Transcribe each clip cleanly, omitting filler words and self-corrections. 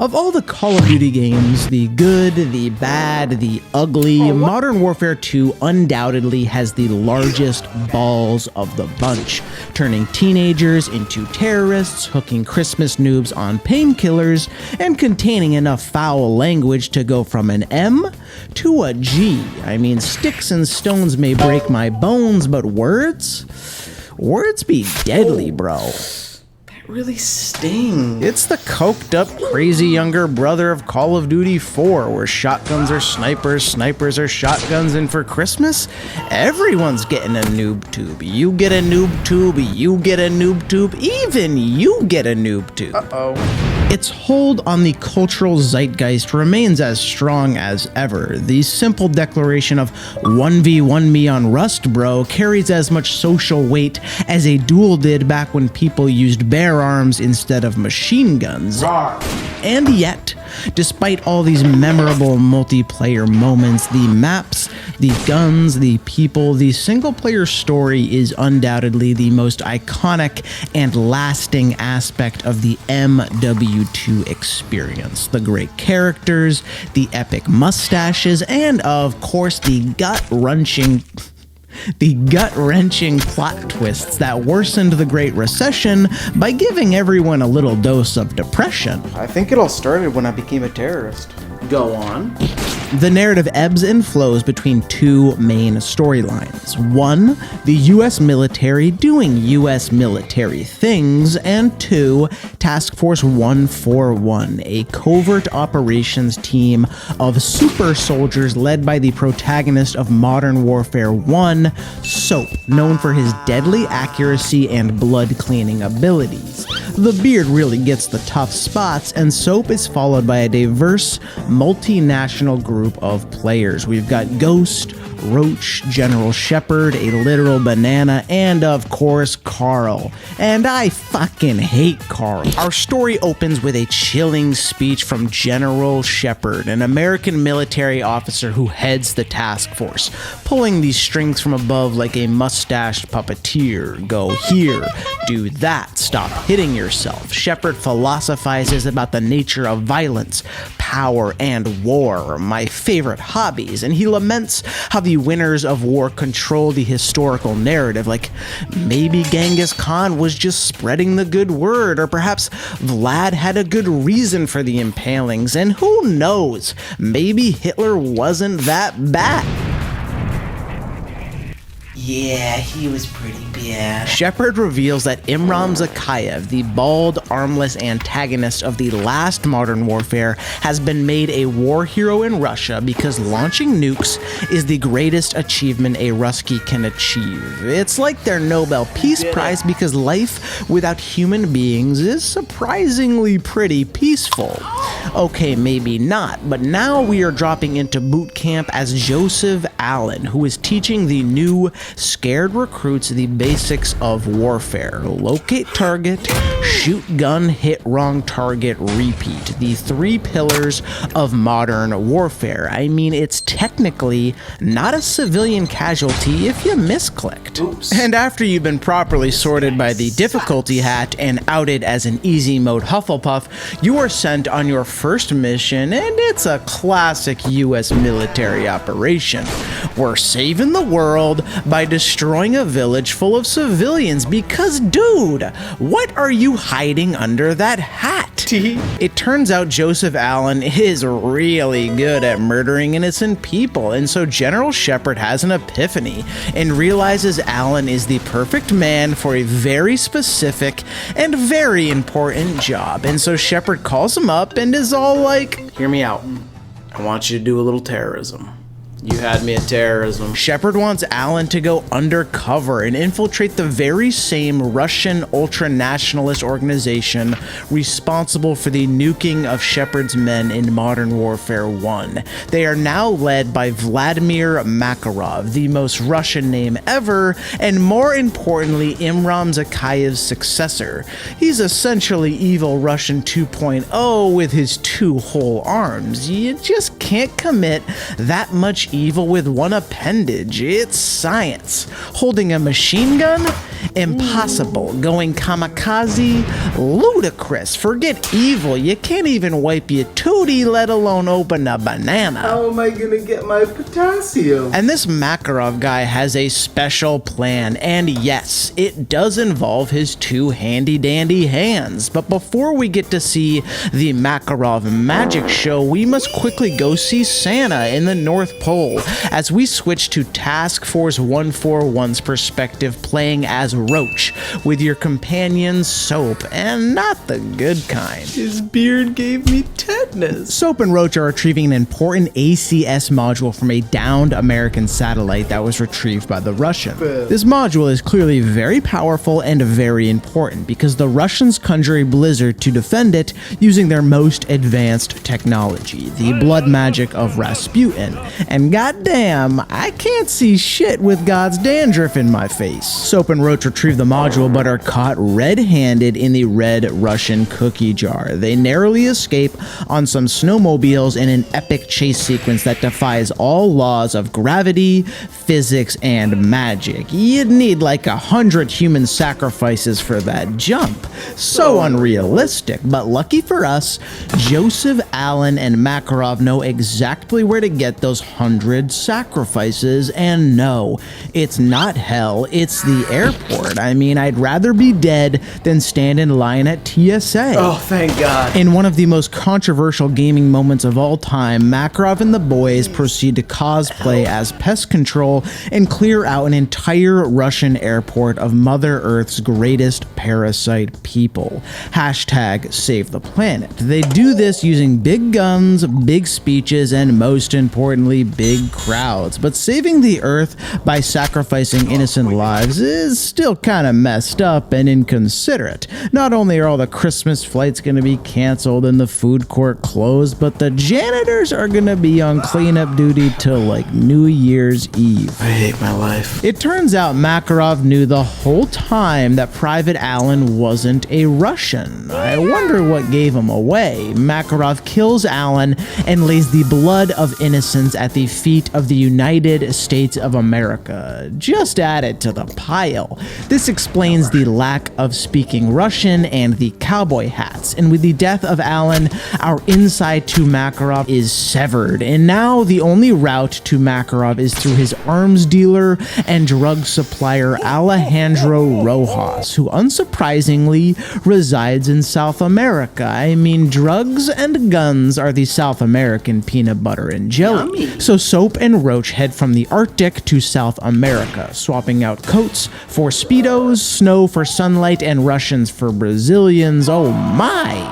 Of all the Call of Duty games, the good, the bad, the ugly, Modern Warfare 2 undoubtedly has the largest balls of the bunch, turning teenagers into terrorists, hooking Christmas noobs on painkillers, and containing enough foul language to go from an M to a G. I mean, sticks and stones may break my bones, but words be deadly, bro. Really stings. It's the coked up, crazy younger brother of Call of Duty 4, where shotguns are snipers, snipers are shotguns, and for Christmas, everyone's getting a noob tube. You get a noob tube, you get a noob tube, even you get a noob tube. Its hold on the cultural zeitgeist remains as strong as ever. The simple declaration of 1v1 me on Rust, bro, carries as much social weight as a duel did back when people used bare arms instead of machine guns. And yet, despite all these memorable multiplayer moments, the maps, the guns, the people, the single-player story is undoubtedly the most iconic and lasting aspect of the MW2 experience. The great characters, the epic mustaches, and of course the gut-wrenching plot twists that worsened the Great Recession by giving everyone a little dose of depression. I think it all started when I became a terrorist. Go on. The narrative ebbs and flows between two main storylines. One, the US military doing US military things, and two, Task Force 141, a covert operations team of super soldiers led by the protagonist of Modern Warfare 1, Soap, known for his deadly accuracy and blood-cleaning abilities. The beard really gets the tough spots, and Soap is followed by a diverse, multinational group of players. We've got Ghost, Roach, General Shepard, a literal banana, and of course, Carl. And I fucking hate Carl. Our story opens with a chilling speech from General Shepard, an American military officer who heads the task force, pulling these strings from above like a mustached puppeteer. Go here, do that, stop hitting yourself. Shepard philosophizes about the nature of violence, power, and war, my favorite hobbies, and he laments how the winners of war control the historical narrative, like maybe Genghis Khan was just spreading the good word, or perhaps Vlad had a good reason for the impalings, and who knows, maybe Hitler wasn't that bad. Yeah, he was pretty bad. Shepard reveals that Imram Zakhaev, the bald, armless antagonist of the last Modern Warfare, has been made a war hero in Russia because launching nukes is the greatest achievement a Ruski can achieve. It's like their Nobel Peace Prize because life without human beings is surprisingly pretty peaceful. Okay, maybe not, but now we are dropping into boot camp as Joseph Allen, who is teaching the new scared recruits the basics of warfare. Locate target, shoot gun, hit wrong target, repeat. The three pillars of modern warfare. I mean, it's technically not a civilian casualty if you misclicked. Oops. And after you've been properly sorted by the difficulty hat and outed as an easy mode Hufflepuff, you are sent on your first mission, and it's a classic US military operation. We're saving the world by destroying a village full of civilians because, dude, what are you hiding under that hat? It turns out Joseph Allen is really good at murdering innocent people, and so General Shepard has an epiphany and realizes Allen is the perfect man for a very specific and very important job. And so Shepard calls him up and is all like, Hear me out. I want you to do a little terrorism. You had me at terrorism. Shepard wants Allen to go undercover and infiltrate the very same Russian ultra-nationalist organization responsible for the nuking of Shepard's men in Modern Warfare 1. They are now led by Vladimir Makarov, the most Russian name ever, and more importantly, Imram Zakhaev's successor. He's essentially evil Russian 2.0 with his two whole arms. You just can't commit that much evil with one appendage. It's science. Holding a machine gun? Impossible. Going kamikaze? Ludicrous. Forget evil. You can't even wipe your tootie, let alone open a banana. How am I gonna get my potassium? And this Makarov guy has a special plan, and yes, it does involve his two handy-dandy hands. But before we get to see the Makarov magic show, we must quickly go see Santa in the North Pole as we switch to Task Force 141's perspective, playing as Roach with your companion Soap, and not the good kind. His beard gave me tetanus. Soap and Roach are retrieving an important ACS module from a downed American satellite that was retrieved by the Russians. This module is clearly very powerful and very important because the Russians conjure a blizzard to defend it using their most advanced technology, the blood magic of Rasputin. And goddamn, I can't see shit with God's dandruff in my face. Soap and Roach retrieve the module but are caught red-handed in the red Russian cookie jar. They narrowly escape on some snowmobiles in an epic chase sequence that defies all laws of gravity, physics, and magic. You'd need like 100 human sacrifices for that jump. So unrealistic, but lucky for us, Joseph, Allen, and Makarov know exactly where to get those 100 sacrifices, and no, it's not hell, it's the airport. I mean, I'd rather be dead than stand in line at TSA. Oh, thank God. In one of the most controversial gaming moments of all time, Makarov and the boys proceed to cosplay as pest control and clear out an entire Russian airport of Mother Earth's greatest parasite people. Hashtag save the planet. They do this using big guns, big speeches, and most importantly, big crowds. But saving the Earth by sacrificing innocent lives is still kind of messed up and inconsiderate. Not only are all the Christmas flights going to be canceled and the food court closed, but the janitors are going to be on cleanup duty till like New Year's Eve. I hate my life. It turns out Makarov knew the whole time that Private Allen wasn't a Russian. I wonder what gave him away. Makarov kills Allen and lays the blood of innocents at the feet of the United States of America. Just add it to the pile. This explains the lack of speaking Russian and the cowboy hats. And with the death of Allen, our inside to Makarov is severed. And now the only route to Makarov is through his arms dealer and drug supplier Alejandro Rojas, who unsurprisingly resides in South America. I mean, drugs and guns are the South American peanut butter and jelly. Yummy. So Soap and Roach head from the Arctic to South America, swapping out coats for Speedos, snow for sunlight, and Russians for Brazilians. Oh my!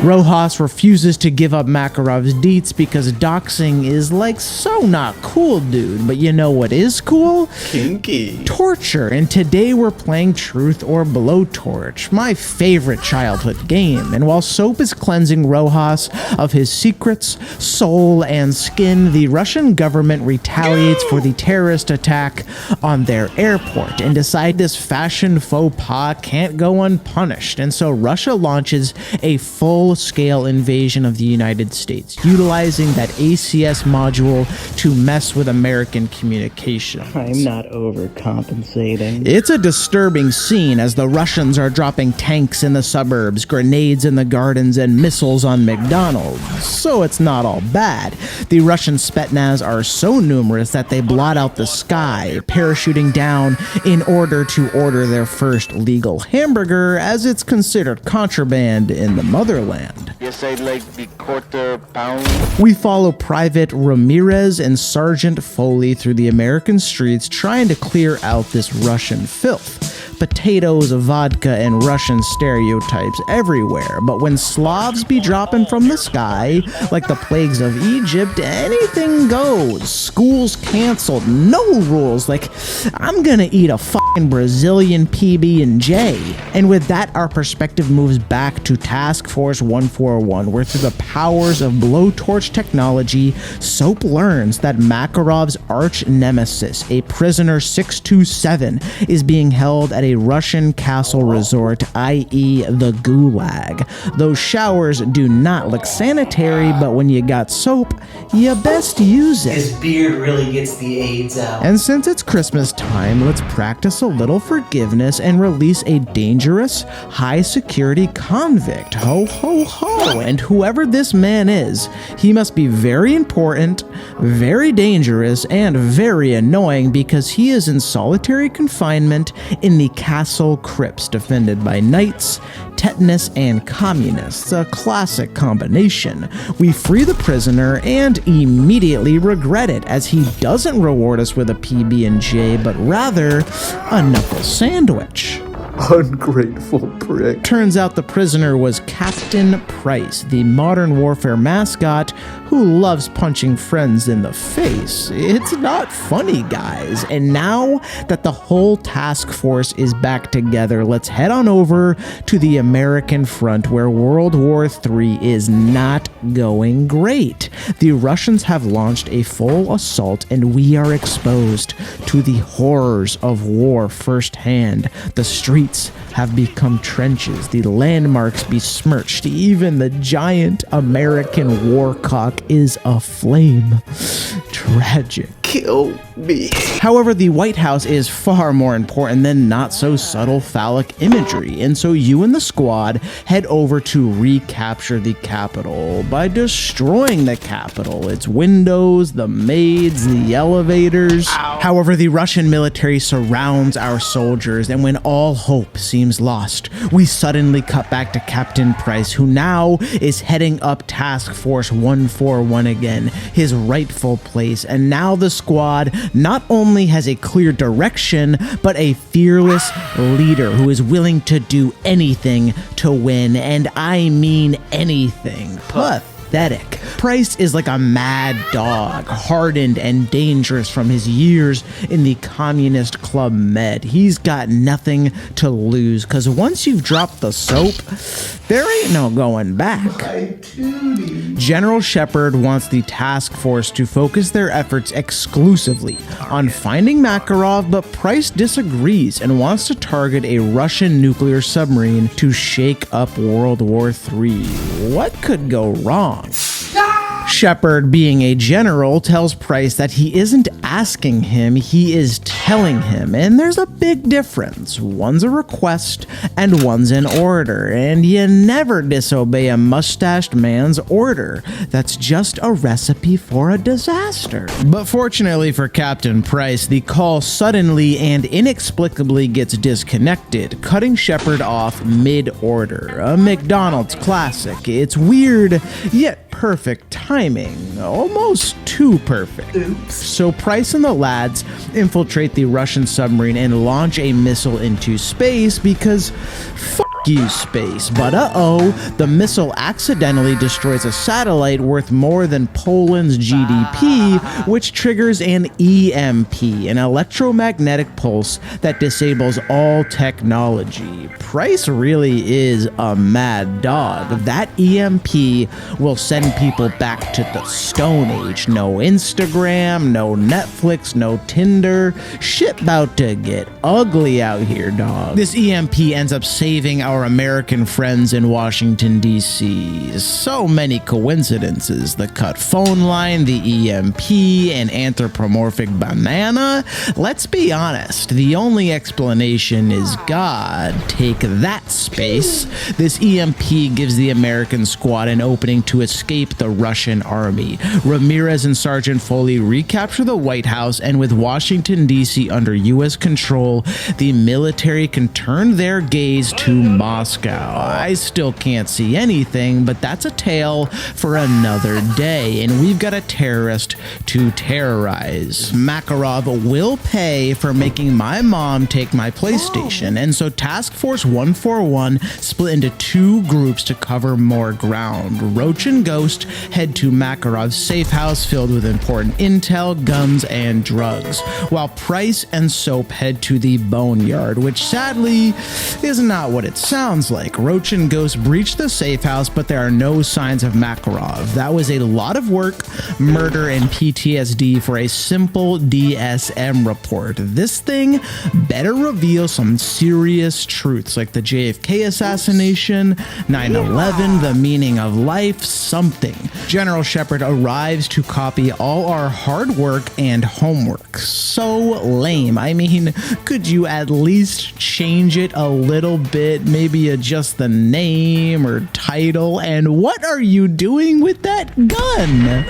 Rojas refuses to give up Makarov's deets because doxing is like so not cool, dude. But you know what is cool? Kinky. Torture. And today we're playing Truth or Blowtorch, my favorite childhood game. And while Soap is cleansing Rojas of his secrets, soul, and skin, the Russian government retaliates for the terrorist attack on their airport and decide this fashion faux pas can't go unpunished. And so Russia launches a full-scale invasion of the United States, utilizing that ACS module to mess with American communications. I'm not overcompensating. It's a disturbing scene as the Russians are dropping tanks in the suburbs, grenades in the gardens, and missiles on McDonald's. So it's not all bad. The Russian Spetsnaz are so numerous that they blot out the sky, parachuting down in order to order their first legal hamburger, as it's considered contraband in the motherland. Yes, I'd like the quarter pound. We follow Private Ramirez and Sergeant Foley through the American streets trying to clear out this Russian filth. Potatoes, vodka, and Russian stereotypes everywhere. But when Slavs be dropping from the sky, like the plagues of Egypt, anything goes. Schools canceled, no rules, like I'm gonna eat a fucking Brazilian PB&J. And with that, our perspective moves back to Task Force 141, where through the powers of blowtorch technology, Soap learns that Makarov's arch nemesis, a prisoner 627, is being held at a Russian castle resort, i.e. the Gulag. Those showers do not look sanitary, but when you got soap, you best use it. His beard really gets the AIDS out. And since it's Christmas time, let's practice a little forgiveness and release a dangerous, high-security convict. Ho, ho, ho. And whoever this man is, he must be very important, very dangerous, and very annoying because he is in solitary confinement in the castle crypts defended by knights, tetanus, and communists. A classic combination. We free the prisoner and immediately regret it, as he doesn't reward us with a PB&J, but rather a knuckle sandwich. Ungrateful prick. Turns out the prisoner was Captain Price, the modern warfare mascot who loves punching friends in the face. It's not funny, guys. And now that the whole task force is back together, let's head on over to the American front, where World War III is not going great. The Russians have launched a full assault, and we are exposed to the horrors of war firsthand. The streets have become trenches, the landmarks besmirched, even the giant American warcock is aflame. Tragic. Kill me. However, the White House is far more important than not so subtle phallic imagery, and so you and the squad head over to recapture the Capitol by destroying the Capitol, its windows, the maids, the elevators. Ow. However, the Russian military surrounds our soldiers, and when all hope seems lost, we suddenly cut back to Captain Price, who now is heading up Task Force 141 again, his rightful place, and now the squad not only has a clear direction, but a fearless leader who is willing to do anything to win, and I mean anything. Pathetic. Price is like a mad dog, hardened and dangerous from his years in the Communist Club Med. He's got nothing to lose, because once you've dropped the soap, there ain't no going back. General Shepard wants the task force to focus their efforts exclusively on finding Makarov, but Price disagrees and wants to target a Russian nuclear submarine to shake up World War III. What could go wrong? Shepard, being a general, tells Price that he isn't asking him, he is telling him, and there's a big difference. One's a request and one's an order, and you never disobey a mustached man's order. That's just a recipe for a disaster. But fortunately for Captain Price, the call suddenly and inexplicably gets disconnected, cutting Shepard off mid-order. A McDonald's classic. It's weird, yet perfect timing. Almost too perfect. Oops. So Price and the lads infiltrate the Russian submarine and launch a missile into space because fuck you, space. But the missile accidentally destroys a satellite worth more than Poland's GDP, which triggers an EMP, an electromagnetic pulse that disables all technology. Price really is a mad dog. That EMP will send people back to the Stone Age. No Instagram, no Netflix, no Tinder. Shit about to get ugly out here, dog. This EMP ends up saving our American friends in Washington, D.C. So many coincidences. The cut phone line, the EMP, an anthropomorphic banana. Let's be honest, the only explanation is God. Take that, space. This EMP gives the American squad an opening to escape the Russian army. Ramirez and Sergeant Foley recapture the White House, and with Washington, D.C. under U.S. control, the military can turn their gaze to Moscow. I still can't see anything, but that's a tale for another day, and we've got a terrorist to terrorize. Makarov will pay for making my mom take my PlayStation, and so Task Force 141 split into two groups to cover more ground. Roach and Ghost head to Makarov's safe house filled with important intel, guns, and drugs, while Price and Soap head to the Boneyard, which sadly is not what it sounds sounds like. Roach and Ghost breach the safe house, but there are no signs of Makarov. That was a lot of work, murder, and PTSD for a simple DSM report. This thing better reveal some serious truths, like the JFK assassination, 9/11, the meaning of life, something. General Shepard arrives to copy all our hard work and homework. So lame. I mean, could you at least change it a little bit? Maybe adjust the name or title? And what are you doing with that gun?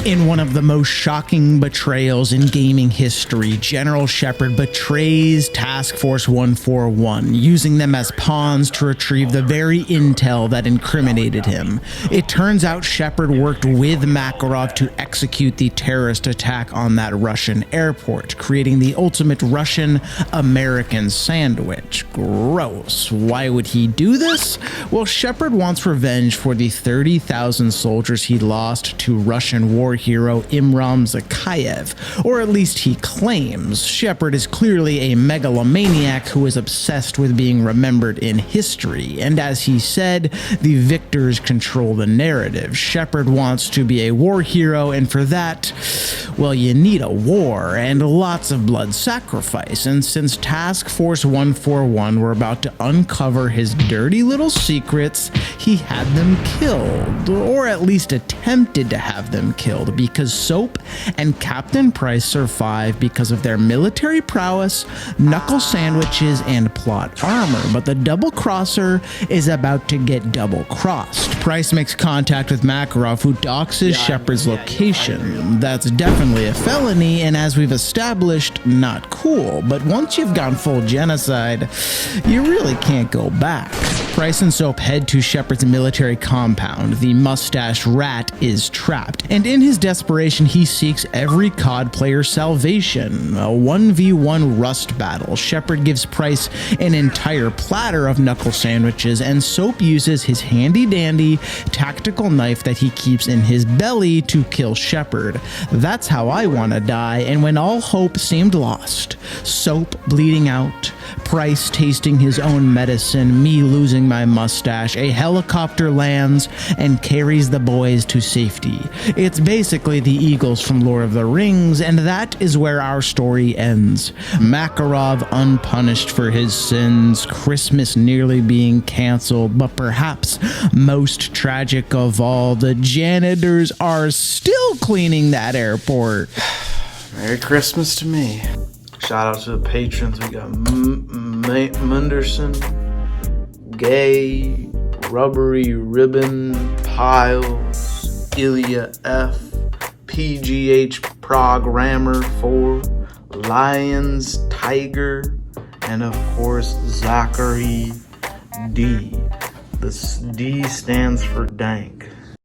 In one of the most shocking betrayals in gaming history, General Shepard betrays Task Force 141, using them as pawns to retrieve the very intel that incriminated him. It turns out Shepard worked with Makarov to execute the terrorist attack on that Russian airport, creating the ultimate Russian-American sandwich. Gross. Why would he do this? Well, Shepard wants revenge for the 30,000 soldiers he lost to Russian war hero Imram Zakayev, or at least he claims. Shepard is clearly a megalomaniac who is obsessed with being remembered in history, and as he said, the victors control the narrative. Shepard wants to be a war hero, and for that, well, you need a war and lots of blood sacrifice. And since Task Force 141 were about to uncover his dirty little secrets, he had them killed, or at least attempted to have them killed, because Soap and Captain Price survive because of their military prowess, knuckle sandwiches, and plot armor. But the double-crosser is about to get double-crossed. Price makes contact with Makarov, who doxes Shepard's location. That's definitely a felony, and as we've established, not cool. But once you've gone full genocide, you really can't go back. Price and Soap head to Shepard's military compound. The mustached rat is trapped, and in his desperation, he seeks every COD player's salvation. A 1v1 Rust battle. Shepard gives Price an entire platter of knuckle sandwiches, and Soap uses his handy-dandy tactical knife that he keeps in his belly to kill Shepard. That's how I want to die, and when all hope seemed lost, Soap bleeding out, Price tasting his own medicine, me losing my mustache, a helicopter lands and carries the boys to safety. It's basically the Eagles from Lord of the Rings, and that is where our story ends. Makarov unpunished for his sins, Christmas nearly being canceled, but perhaps most tragic of all, the janitors are still cleaning that airport. Merry Christmas to me. Shout out to the patrons. We got Munderson, Gay, Rubbery Ribbon, Piles, Ilya F, PGH Programmer 4, Lions, Tiger, and of course Zachary D. This D stands for dank.